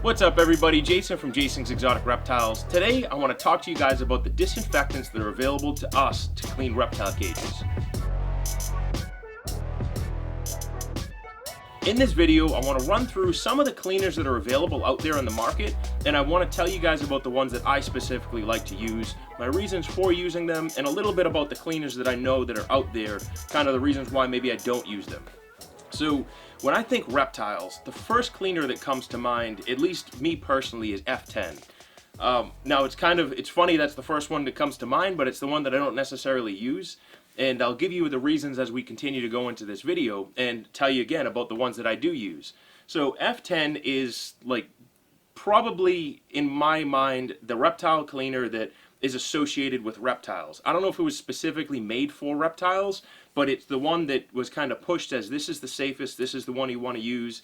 What's up everybody, Jason from Jason's Exotic Reptiles. Today I want to talk to you guys about the disinfectants that are available to us to clean reptile cages. In this video, I want to run through some of the cleaners that are available out there on the market, and I want to tell you guys about the ones that I specifically like to use, my reasons for using them, and a little bit about the cleaners that I know that are out there, kind of the reasons why maybe I don't use them. So when I think reptiles, the first cleaner that comes to mind, at least me personally, is F10. Now it's funny that's the first one that comes to mind, but it's the one that I don't necessarily use. And I'll give you the reasons as we continue to go into this video and tell you again about the ones that I do use. So F10 is like probably in my mind the reptile cleaner that is associated with reptiles. I don't know if it was specifically made for reptiles, but it's the one that was kind of pushed as this is the safest, this is the one you want to use.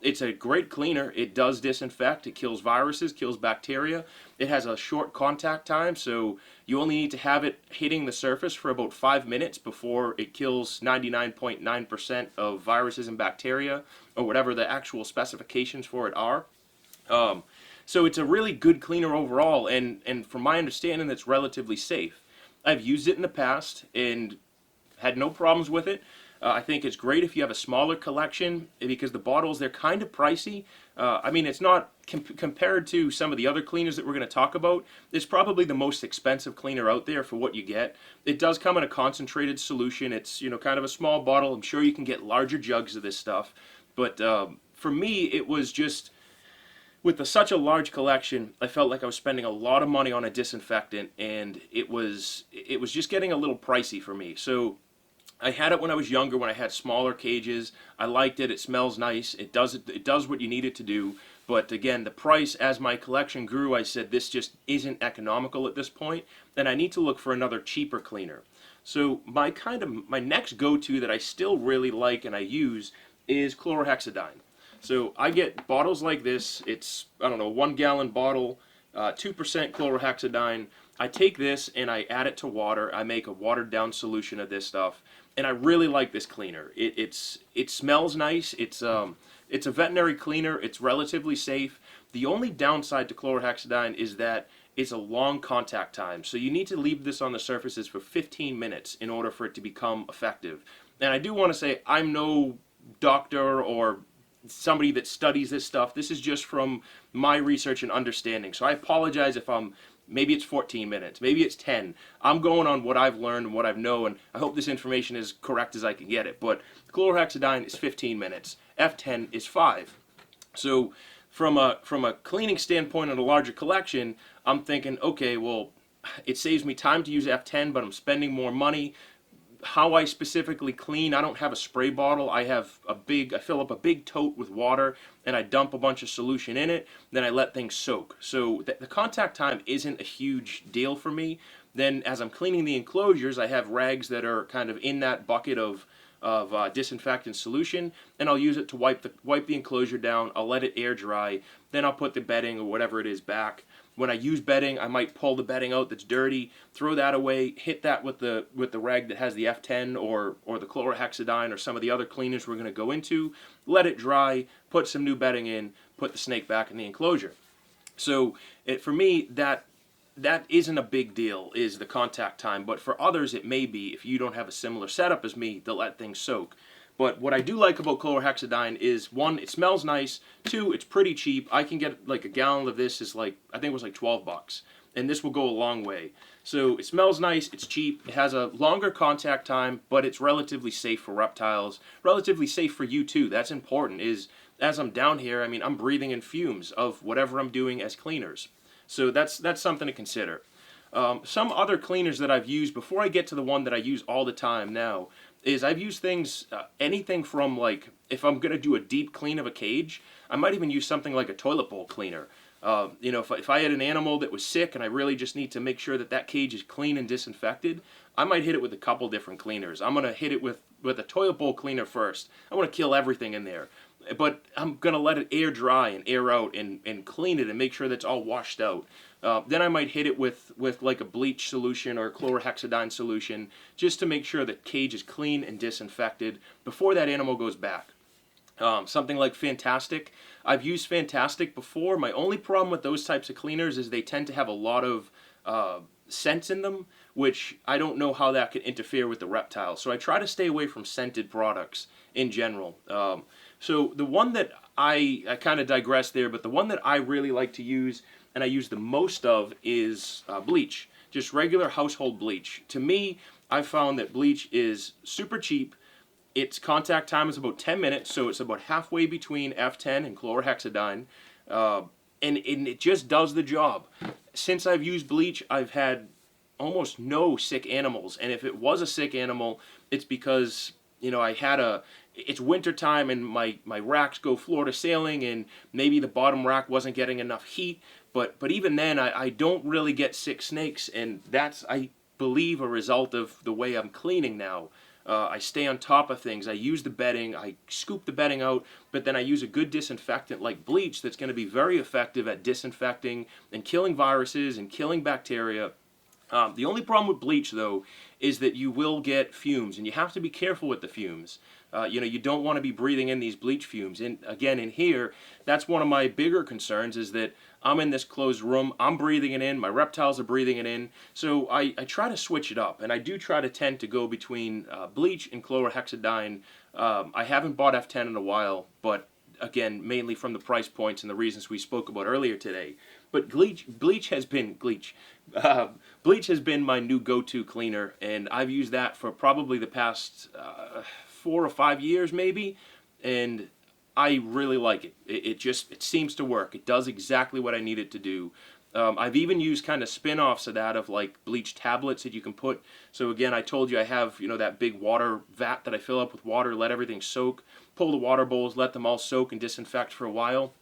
It's a great cleaner. It does disinfect, it kills viruses, kills bacteria. It has a short contact time, so you only need to have it hitting the surface for about 5 minutes before it kills 99.9% of viruses and bacteria, or whatever the actual specifications for it are. So it's a really good cleaner overall, and from my understanding, it's relatively safe. I've used it in the past and had no problems with it. I think it's great if you have a smaller collection because the bottles, they're kind of pricey. I mean, it's not compared to some of the other cleaners that we're going to talk about. It's probably the most expensive cleaner out there for what you get. It does come in a concentrated solution. It's, you know, kind of a small bottle. I'm sure you can get larger jugs of this stuff. But for me, it was just, with such a large collection, I felt like I was spending a lot of money on a disinfectant, and it was just getting a little pricey for me. So I had it when I was younger, when I had smaller cages. I liked it. It smells nice. It does what you need it to do. But again, the price, as my collection grew, I said this just isn't economical at this point, and I need to look for another cheaper cleaner. So my next go-to that I still really like and I use is chlorhexidine. So I get bottles like this. It's, I don't know, 1 gallon bottle, 2% chlorhexidine. I take this and I add it to water. I make a watered down solution of this stuff, and I really like this cleaner. It smells nice. It's a veterinary cleaner. It's relatively safe. The only downside to chlorhexidine is that it's a long contact time. So you need to leave this on the surfaces for 15 minutes in order for it to become effective. And I do want to say I'm no doctor or somebody that studies this stuff. This is just from my research and understanding. So I apologize if maybe it's 14 minutes, maybe it's 10. I'm going on what I've learned and what I've known, and I hope this information is correct as I can get it. But chlorhexidine is 15 minutes. F10 is 5. So from a cleaning standpoint on a larger collection, I'm thinking, okay, well, it saves me time to use F10, but I'm spending more money. How I specifically clean, I don't have a spray bottle. I fill up a big tote with water and I dump a bunch of solution in it, then I let things soak. So the contact time isn't a huge deal for me. Then as I'm cleaning the enclosures, I have rags that are kind of in that bucket of disinfectant solution, and I'll use it to wipe the enclosure down. I'll let it air dry, then I'll put the bedding or whatever it is back. When I use bedding, I might pull the bedding out that's dirty, throw that away, hit that with the rag that has the F10 or the chlorhexidine or some of the other cleaners we're going to go into, let it dry, put some new bedding in, put the snake back in the enclosure. So for me, that isn't a big deal, is the contact time, but for others it may be if you don't have a similar setup as me to let things soak. But what I do like about chlorhexidine is, 1, it smells nice, 2, it's pretty cheap. I can get like a gallon of this is like, I think it was like $12, and this will go a long way. So it smells nice, it's cheap, it has a longer contact time, but it's relatively safe for reptiles, relatively safe for you too. That's important, is as I'm down here, I mean, I'm breathing in fumes of whatever I'm doing as cleaners. So that's something to consider. Some other cleaners that I've used, before I get to the one that I use all the time now, is I've used things, anything from, like, if I'm going to do a deep clean of a cage, I might even use something like a toilet bowl cleaner. You know, if I had an animal that was sick and I really just need to make sure that cage is clean and disinfected, I might hit it with a couple different cleaners. I'm going to hit it with a toilet bowl cleaner first. I want to kill everything in there. But I'm going to let it air dry and air out and clean it and make sure that's all washed out. Then I might hit it with like a bleach solution or a chlorhexidine solution just to make sure the cage is clean and disinfected before that animal goes back. Something like Fantastic. I've used Fantastic before. My only problem with those types of cleaners is they tend to have a lot of scents in them, which I don't know how that could interfere with the Reptile. So I try to stay away from scented products in general. So the one that I kind of digress there, but the one that I really like to use and I use the most of is Bleach. Just regular household bleach. To me, I found that bleach is super cheap. Its contact time is about 10 minutes, so it's about halfway between F10 and chlorhexidine, and it just does the job. Since I've used bleach, I've had almost no sick animals, and if it was a sick animal, it's because, you know, it's winter time and my racks go Florida sailing, and maybe the bottom rack wasn't getting enough heat, but even then, I don't really get sick snakes, and that's, I believe, a result of the way I'm cleaning now. I stay on top of things. I use the bedding. I scoop the bedding out, but then I use a good disinfectant like bleach that's going to be very effective at disinfecting and killing viruses and killing bacteria. The only problem with bleach, though, is that you will get fumes, and you have to be careful with the fumes. You know, you don't want to be breathing in these bleach fumes. And again, in here, that's one of my bigger concerns, is that I'm in this closed room, I'm breathing it in, my reptiles are breathing it in, so I try to switch it up, and I do try to tend to go between bleach and chlorhexidine. I haven't bought F10 in a while, but again, mainly from the price points and the reasons we spoke about earlier today. But bleach has been my new go-to cleaner, and I've used that for probably the past 4 or 5 years, maybe, and I really like it. It seems to work. It does exactly what I need it to do. I've even used kind of spin-offs of that, of like bleach tablets that you can put. So again, I told you I have, you know, that big water vat that I fill up with water, let everything soak, pull the water bowls, let them all soak and disinfect for a while.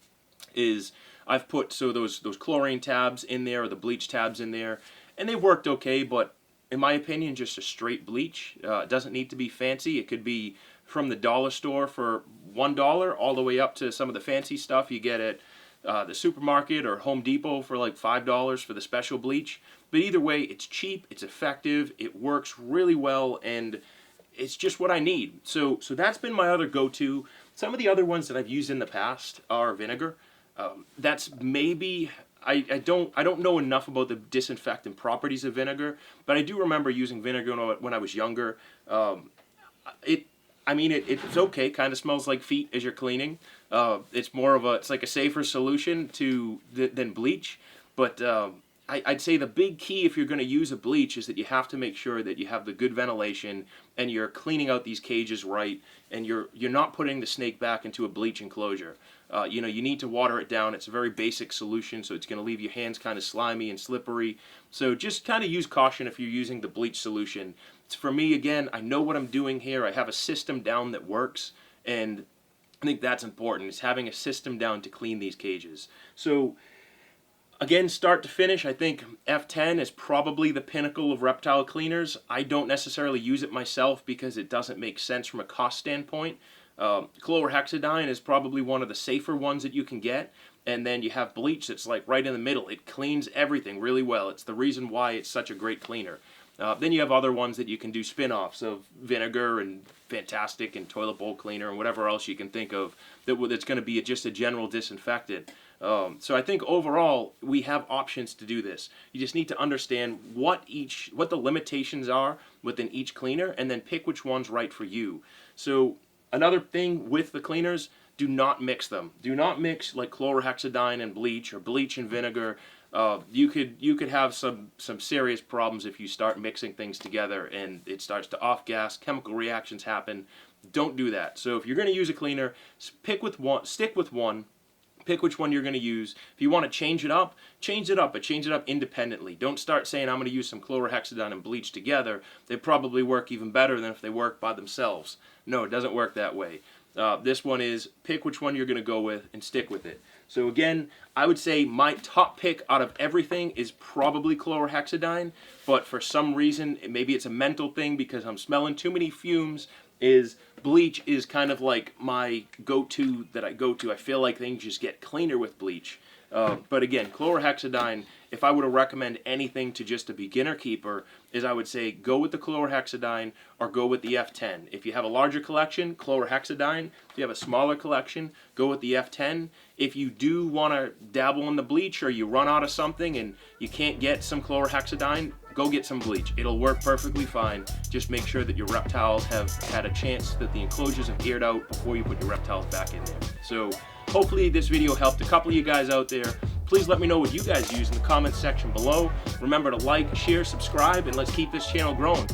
I've put those chlorine tabs in there, or the bleach tabs in there, and they've worked okay, but in my opinion, just a straight bleach. It doesn't need to be fancy. It could be from the dollar store for $1 all the way up to some of the fancy stuff you get at the supermarket or Home Depot for like $5 for the special bleach. But either way, it's cheap, it's effective, it works really well, and it's just what I need. So that's been my other go-to. Some of the other ones that I've used in the past are Vinegar. That's maybe, I don't know enough about the disinfectant properties of Vinegar, but I do remember using Vinegar when I was younger. It's okay. Kind of smells like feet as you're cleaning. It's like a safer solution than bleach. But I'd say the big key if you're going to use a bleach is that you have to make sure that you have the good ventilation and you're cleaning out these cages right, and you're not putting the snake back into a bleach enclosure. You need to water it down. It's a very basic solution, so it's going to leave your hands kind of slimy and slippery. So just kind of use caution if you're using the bleach solution. For me, again, I know what I'm doing here. I have a system down that works, and I think that's important, is having a system down to clean these cages. So again, start to finish, I think F10 is probably the pinnacle of reptile cleaners. I don't necessarily use it myself because it doesn't make sense from a cost standpoint. Chlorhexidine is probably one of the safer ones that you can get. And then you have bleach that's like right in the middle. It cleans everything really well. It's the reason why it's such a great cleaner. Then you have other ones that you can do spin-offs of Vinegar and Fantastic and toilet bowl cleaner and whatever else you can think of that's going to be just a general disinfectant. So I think overall we have options to do this. You just need to understand what the limitations are within each cleaner, and then pick which one's right for you. So another thing with the cleaners, do not mix them. Do not mix like chlorhexidine and bleach, or bleach and vinegar. You could have some serious problems if you start mixing things together and it starts to off-gas, chemical reactions happen. Don't do that. So if you're going to use a cleaner, stick with one. Pick which one you're going to use. If you want to change it up, but change it up independently. Don't start saying, I'm going to use some chlorhexidine and bleach together. They probably work even better than if they work by themselves. No, it doesn't work that way. This one is, pick which one you're going to go with and stick with it. So again, I would say my top pick out of everything is probably chlorhexidine, but for some reason, maybe it's a mental thing because I'm smelling too many fumes is bleach is kind of like my go-to that I go to. I feel like things just get cleaner with bleach. But again, chlorhexidine, if I were to recommend anything to just a beginner keeper, is I would say go with the chlorhexidine or go with the F10. If you have a larger collection, chlorhexidine. If you have a smaller collection, go with the F10. If you do want to dabble in the bleach or you run out of something and you can't get some chlorhexidine, go get some bleach. It'll work perfectly fine. Just make sure that your reptiles have had a chance, that the enclosures have aired out before you put your reptiles back in there. So hopefully this video helped a couple of you guys out there. Please let me know what you guys use in the comments section below. Remember to like, share, subscribe, and let's keep this channel growing.